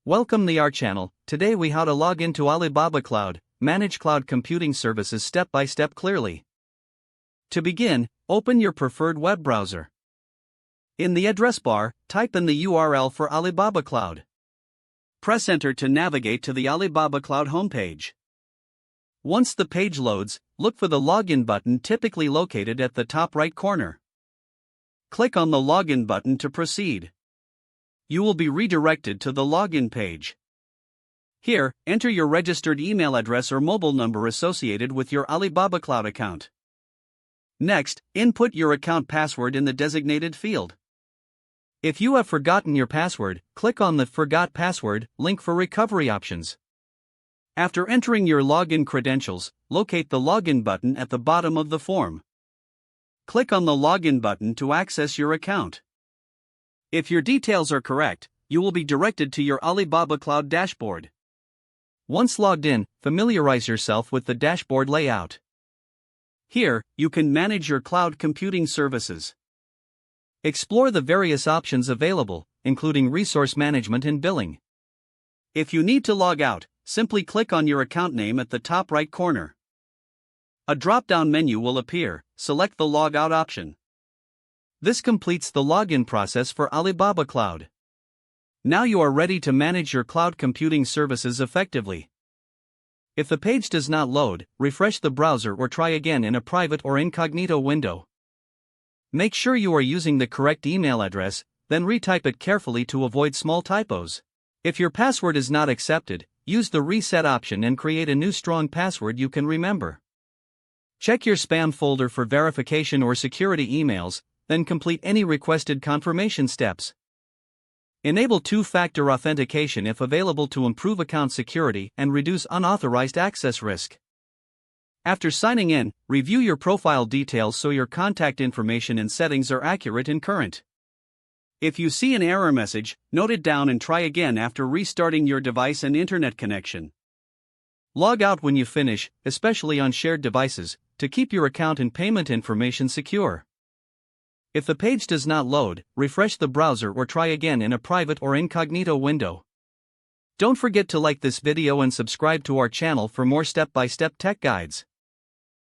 Welcome to our channel. Today we how to log into Alibaba Cloud, manage cloud computing services step by step clearly. To begin, open your preferred web browser. In the address bar, type in the URL for Alibaba Cloud. Press enter to navigate to the Alibaba Cloud homepage. Once the page loads, look for the login button typically located at the top right corner. Click on the login button to proceed. You will be redirected to the login page. Here, enter your registered email address or mobile number associated with your Alibaba Cloud account. Next, input your account password in the designated field. If you have forgotten your password, click on the Forgot Password link for recovery options. After entering your login credentials, locate the login button at the bottom of the form. Click on the login button to access your account. If your details are correct, you will be directed to your Alibaba Cloud dashboard. Once logged in, familiarize yourself with the dashboard layout. Here, you can manage your cloud computing services. Explore the various options available, including resource management and billing. If you need to log out, simply click on your account name at the top right corner. A drop-down menu will appear. Select the Log Out option. This completes the login process for Alibaba Cloud. Now you are ready to manage your cloud computing services effectively. If the page does not load, refresh the browser or try again in a private or incognito window. Make sure you are using the correct email address, then retype it carefully to avoid small typos. If your password is not accepted, use the reset option and create a new strong password you can remember. Check your spam folder for verification or security emails, then complete any requested confirmation steps. Enable two-factor authentication if available to improve account security and reduce unauthorized access risk. After signing in, review your profile details so your contact information and settings are accurate and current. If you see an error message, note it down and try again after restarting your device and internet connection. Log out when you finish, especially on shared devices, to keep your account and payment information secure. If the page does not load, refresh the browser or try again in a private or incognito window. Don't forget to like this video and subscribe to our channel for more step-by-step tech guides.